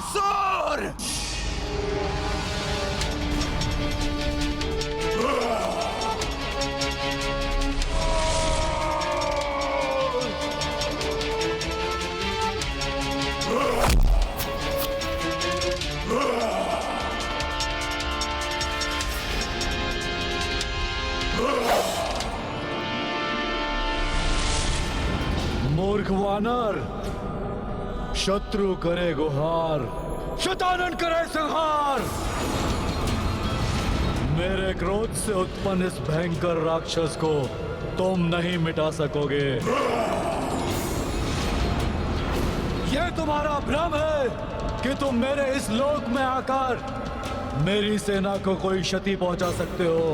असुर! मूर्ख वानर, शत्रु करे गुहार, शतानन करे संहार। मेरे क्रोध से उत्पन्न इस भयंकर राक्षस को तुम नहीं मिटा सकोगे। यह तुम्हारा भ्रम है कि तुम मेरे इस लोक में आकर मेरी सेना को कोई क्षति पहुंचा सकते हो।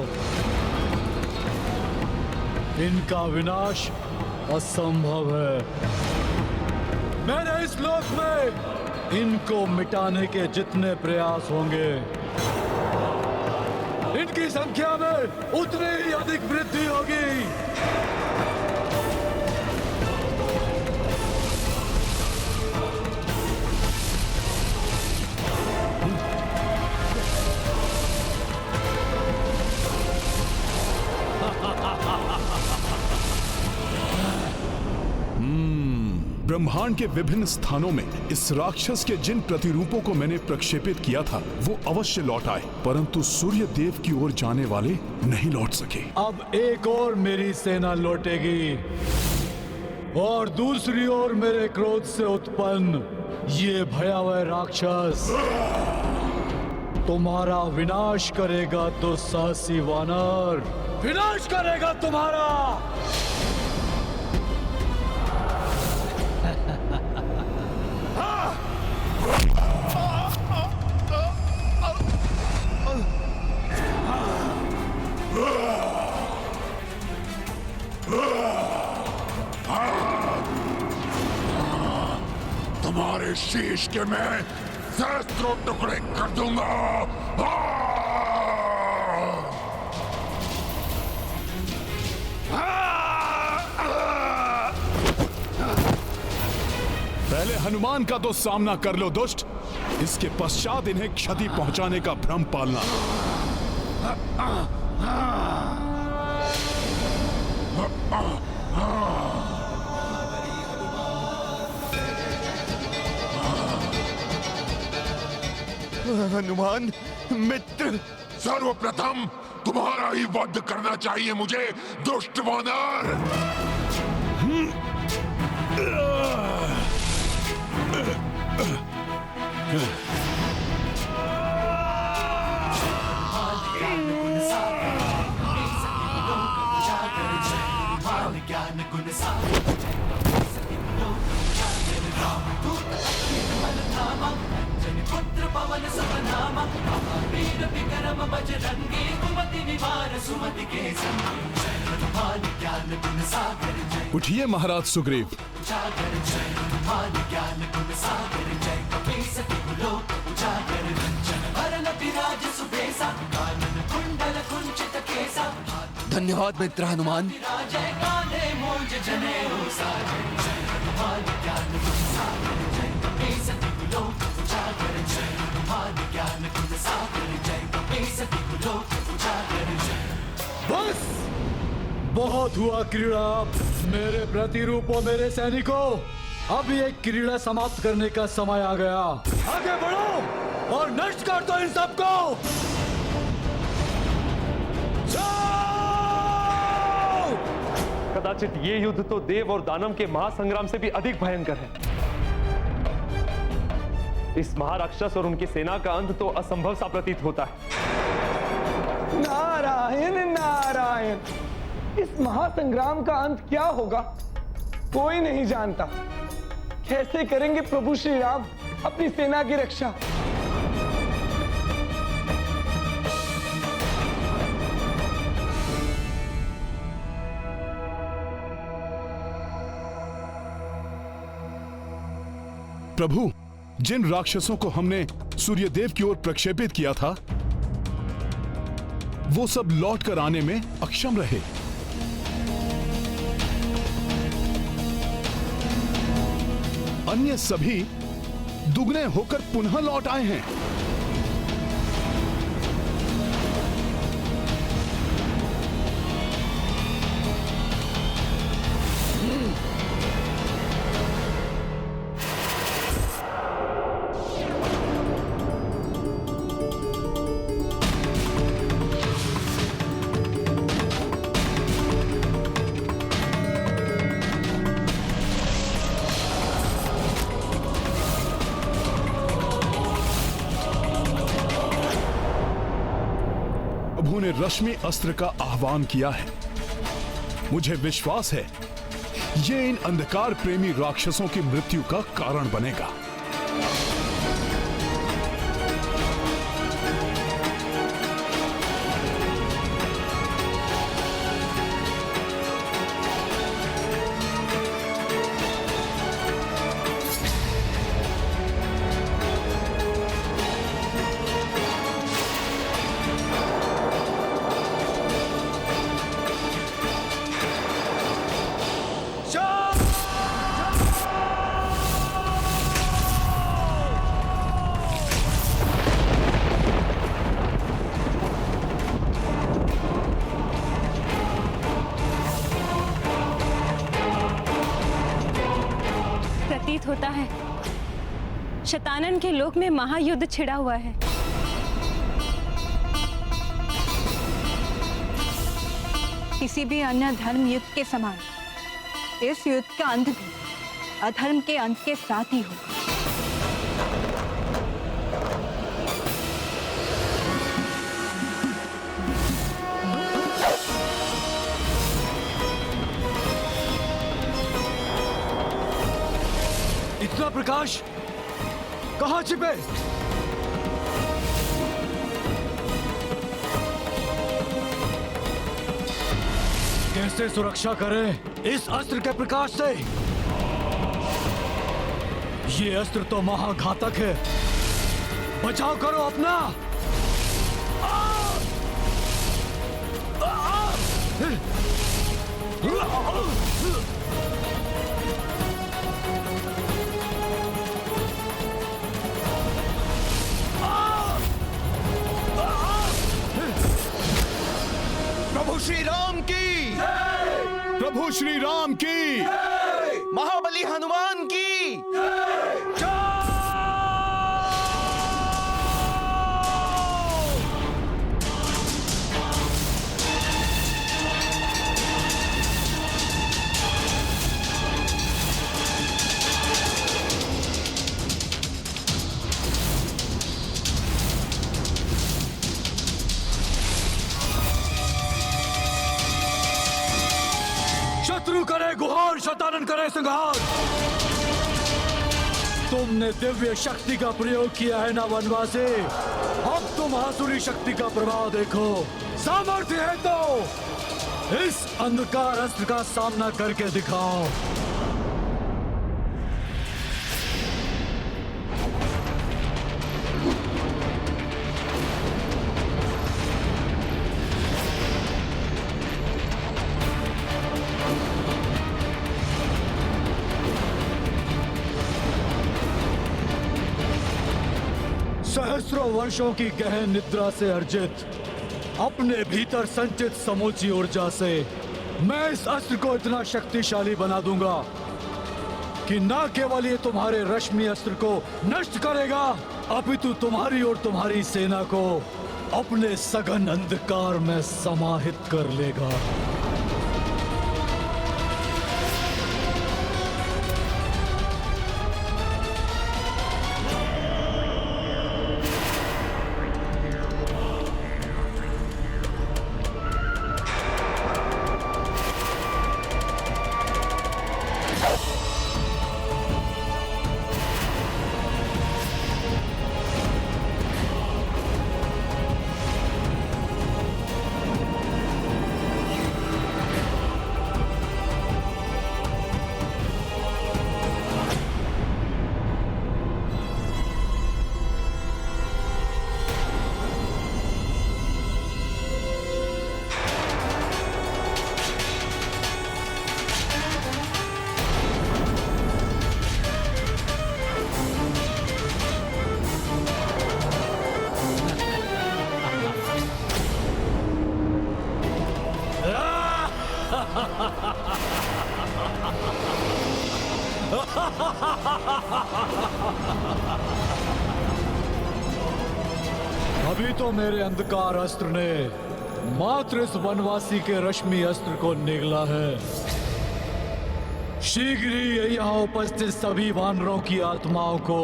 इनका विनाश असंभव है। मेरे इस लोक में इनको मिटाने के जितने प्रयास होंगे, इनकी संख्या में उतनी ही अधिक वृद्धि होगी। ब्रह्मांड के विभिन्न स्थानों में इस राक्षस के जिन प्रतिरूपों को मैंने प्रक्षेपित किया था वो अवश्य लौट आए, परंतु सूर्य देव की ओर जाने वाले नहीं लौट सके। अब एक और मेरी सेना लौटेगी और दूसरी ओर मेरे क्रोध से उत्पन्न ये भयावह राक्षस तुम्हारा विनाश करेगा। तो साहसी वानर, विनाश करेगा तुम्हारा। तुम्हारे शीश के मैं सहस्त्रों टुकड़े कर दूंगा। पहले हनुमान का तो सामना कर लो दुष्ट, इसके पश्चात इन्हें क्षति पहुंचाने का भ्रम पालना। हनुमान मित्र, सर्वप्रथम तुम्हारा ही वध करना चाहिए मुझे, दुष्ट वानर। उठिए महाराज सुग्रीव। धन्यवाद मित्र हनुमान। बस बहुत हुआ क्रीड़ा। मेरे प्रतिरूपों, मेरे सैनिकों, अब ये क्रीड़ा समाप्त करने का समय आ गया। आगे बढ़ो और नष्ट कर दो इन सबको। कदाचित ये युद्ध तो देव और दानव के महासंग्राम से भी अधिक भयंकर है। इस महाराक्षस और उनकी सेना का अंत तो असंभव सा प्रतीत होता है। नारायण नारायण, इस महासंग्राम का अंत क्या होगा कोई नहीं जानता। कैसे करेंगे प्रभु श्री राम अपनी सेना की रक्षा। प्रभु, जिन राक्षसों को हमने सूर्यदेव की ओर प्रक्षेपित किया था वो सब लौट कर आने में अक्षम रहे। अन्य सभी दुगने होकर पुनः लौट आए हैं। प्रभु ने रश्मि अस्त्र का आह्वान किया है। मुझे विश्वास है ये इन अंधकार प्रेमी राक्षसों की मृत्यु का कारण बनेगा। प्रतीत होता है शतानन के लोक में महायुद्ध छिड़ा हुआ है। किसी भी अन्य धर्म युद्ध के समान इस युद्ध का अंत भी अधर्म के अंत के साथ ही होगा। इतना प्रकाश कहां छिपे? कैसे सुरक्षा करें इस अस्त्र के प्रकाश से? ये अस्त्र तो महाघातक है। बचाव करो अपना। प्रभु श्री राम की, प्रभु श्री राम की, महाबली हनुमान की। शत्रु करे गुहार, शतानन करे संहार। तुमने दिव्य शक्ति का प्रयोग किया है ना वनवासी? अब तुम आसुरी शक्ति का प्रभाव देखो। सामर्थ्य है तो इस अंधकार अस्त्र का सामना करके दिखाओ। सहस्रों वर्षों की गहन निद्रा से अर्जित अपने भीतर संचित समूची ऊर्जा से मैं इस अस्त्र को इतना शक्तिशाली बना दूंगा कि न केवल ये तुम्हारे रश्मि अस्त्र को नष्ट करेगा, अपितु तुम्हारी और तुम्हारी सेना को अपने सघन अंधकार में समाहित कर लेगा। अभी तो मेरे अंधकार अस्त्र ने मात्र इस वनवासी के रश्मि अस्त्र को निगला है। शीघ्र ही यहाँ उपस्थित सभी वानरों की आत्माओं को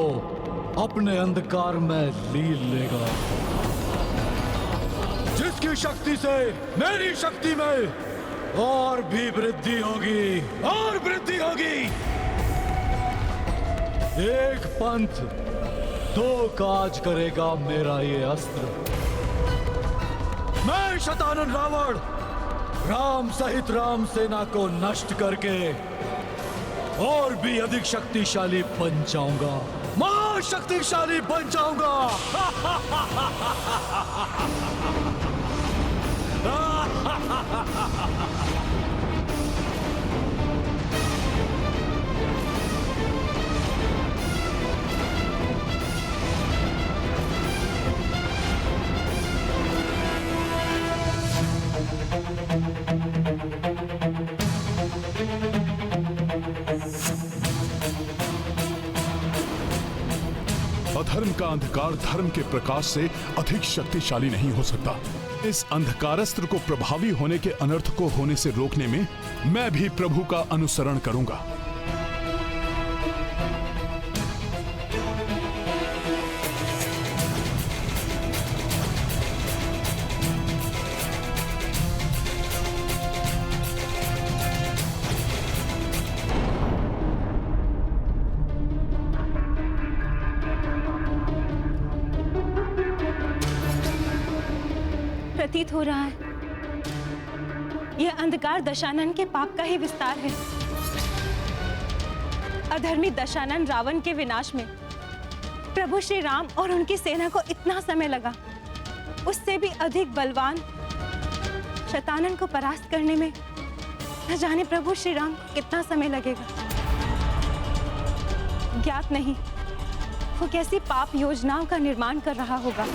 अपने अंधकार में लीन लेगा, जिसकी शक्ति से मेरी शक्ति में और भी वृद्धि होगी, और वृद्धि होगी। एक पंथ दो काज करेगा मेरा ये अस्त्र। मैं शतानन रावण राम सहित राम सेना को नष्ट करके और भी अधिक शक्तिशाली बन जाऊंगा, महाशक्तिशाली बन जाऊंगा। अधर्म का अंधकार धर्म के प्रकाश से अधिक शक्तिशाली नहीं हो सकता। इस अंधकारस्त्र को प्रभावी होने के अनर्थ को होने से रोकने में मैं भी प्रभु का अनुसरण करूंगा। प्रतीत हो रहा है यह अंधकार दशानन के पाप का ही विस्तार है। अधर्मी दशानन रावण के विनाश में प्रभु श्री राम और उनकी सेना को इतना समय लगा, उससे भी अधिक बलवान शतानन को परास्त करने में न जाने प्रभु श्री राम को कितना समय लगेगा। ज्ञात नहीं वो कैसी पाप योजनाओं का निर्माण कर रहा होगा।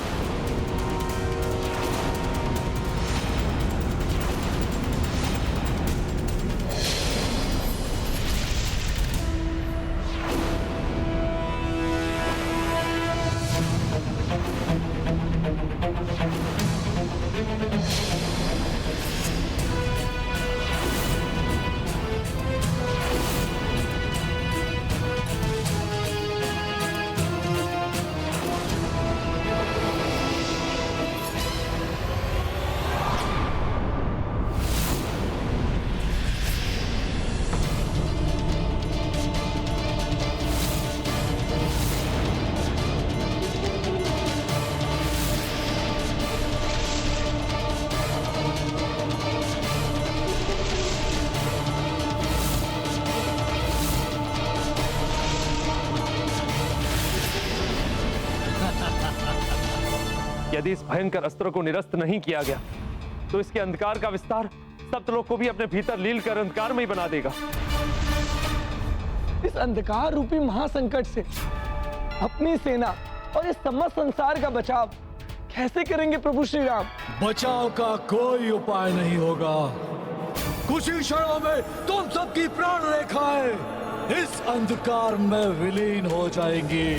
यदि इस भयंकर अस्त्र को निरस्त नहीं किया गया तो इसके अंधकार का विस्तार सप्तलोक को भी अपने भीतर लील कर अंधकार में ही बना देगा। इस अंधकार रूपी महासंकट से अपनी सेना और इस समस्त संसार का बचाव कैसे करेंगे प्रभु श्री राम? बचाव का कोई उपाय नहीं होगा। कुछ ही क्षणों में तुम सबकी प्राण रेखाएं इस अंधकार में विलीन हो जाएंगी।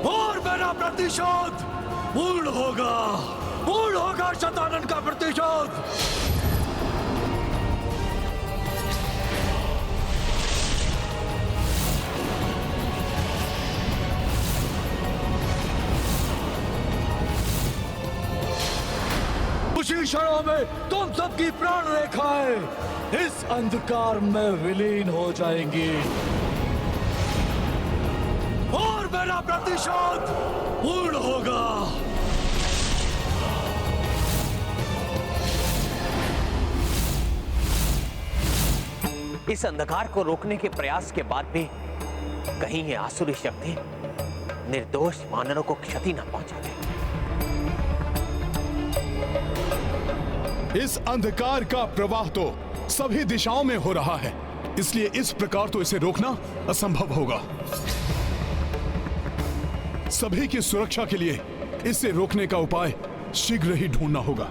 और मेरा प्रतिशोध पूर्ण होगा शतानन का प्रतिशोध। उसी क्षणों में तुम सबकी प्राण रेखाएं इस अंधकार में विलीन हो जाएंगी और मेरा प्रतिशोध पूर्ण होगा। इस अंधकार को रोकने के प्रयास के बाद भी कहीं ये आसुरी शक्ति निर्दोष वानरों को क्षति न पहुंचा दे। इस अंधकार का प्रवाह तो सभी दिशाओं में हो रहा है, इसलिए इस प्रकार तो इसे रोकना असंभव होगा। सभी की सुरक्षा के लिए इसे रोकने का उपाय शीघ्र ही ढूंढना होगा।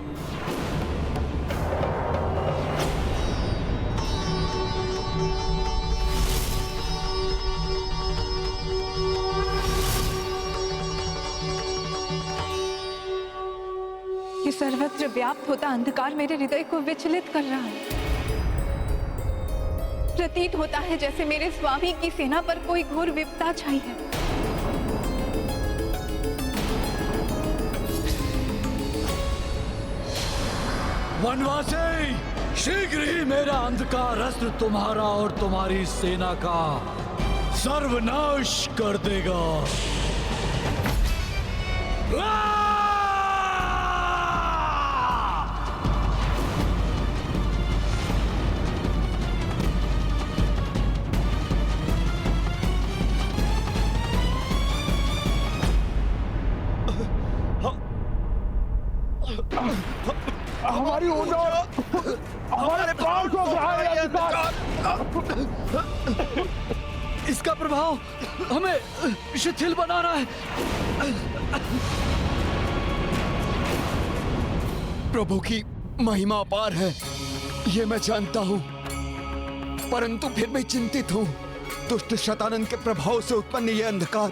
सर्वत्र व्याप्त होता अंधकार मेरे हृदय को विचलित कर रहा है। प्रतीत होता है जैसे मेरे स्वामी की सेना पर कोई घोर विपदा छाई है। वनवासी, शीघ्र ही मेरा अंधकार अस्त्र तुम्हारा और तुम्हारी सेना का सर्वनाश कर देगा। हमारी ऊर्जा हमारे प्राण को रहा है अंधकार। इसका प्रभाव हमें शिथिल बना रहा है। प्रभु की महिमा अपार है, ये मैं जानता हूं, परंतु फिर भी चिंतित हूं। दुष्ट शतानन के प्रभाव से उत्पन्न यह अंधकार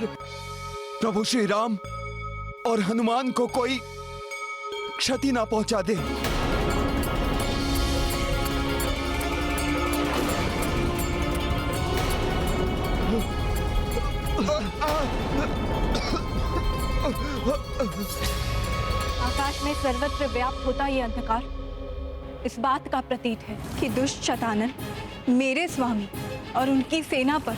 प्रभु श्री राम और हनुमान को कोई क्षति ना पहुंचा दे। आकाश में सर्वत्र व्याप्त होता ये अंधकार इस बात का प्रतीत है कि दुष्ट शतानन मेरे स्वामी और उनकी सेना पर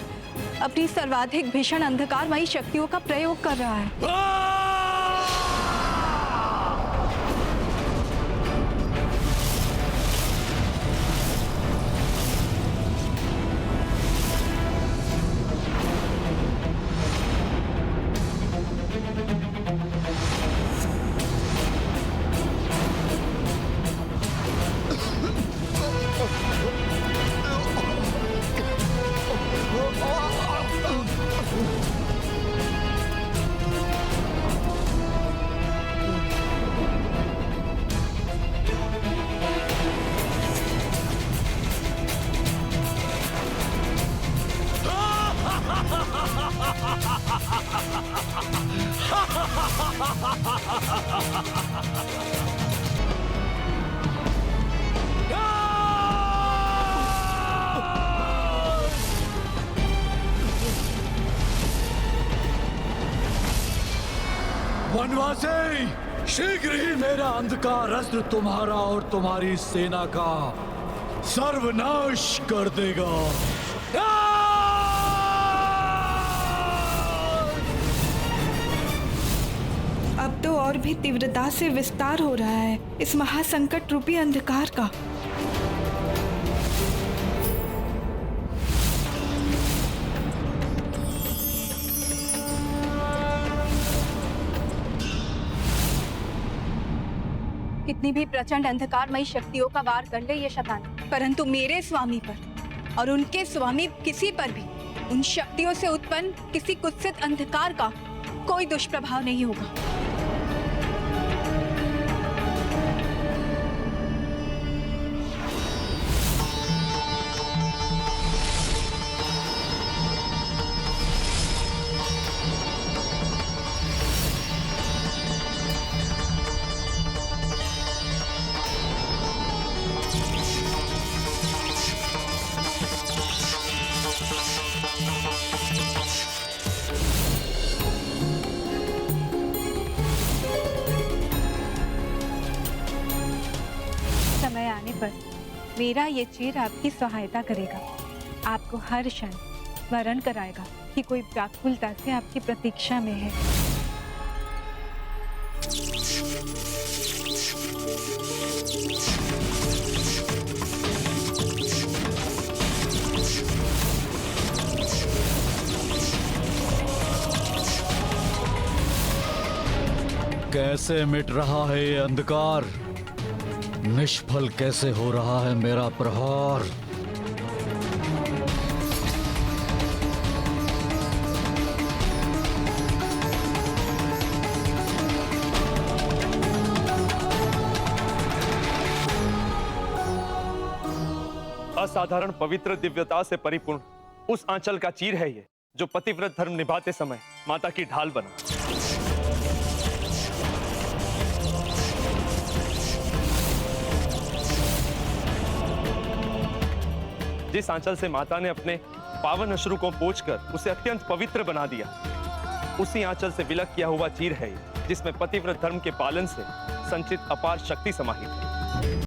अपनी सर्वाधिक भीषण अंधकारमयी शक्तियों का प्रयोग कर रहा है। वनवासी, शीघ्र ही मेरा अंधकार अस्त्र तुम्हारा और तुम्हारी सेना का सर्वनाश कर देगा। अब तो और भी तीव्रता से विस्तार हो रहा है इस महासंकट रूपी अंधकार का। कितनी भी प्रचंड अंधकारमयी शक्तियों का वार कर ले ये शतान, परंतु मेरे स्वामी पर और उनके स्वामी किसी पर भी उन शक्तियों से उत्पन्न किसी कुत्सित अंधकार का कोई दुष्प्रभाव नहीं होगा। समय आने पर मेरा ये चीर आपकी सहायता करेगा, आपको हर क्षण स्मरण कराएगा कि कोई व्याकुलता से आपकी प्रतीक्षा में है। कैसे मिट रहा है ये अंधकार, निष्फल कैसे हो रहा है मेरा प्रहार। असाधारण पवित्र दिव्यता से परिपूर्ण उस आंचल का चीर है ये, जो पतिव्रत धर्म निभाते समय माता की ढाल बना। जिस आंचल से माता ने अपने पावन अश्रु को पोंछकर उसे अत्यंत पवित्र बना दिया, उसी आंचल से विलक किया हुआ चीर है ये, जिसमें पतिव्रत धर्म के पालन से संचित अपार शक्ति समाहित है।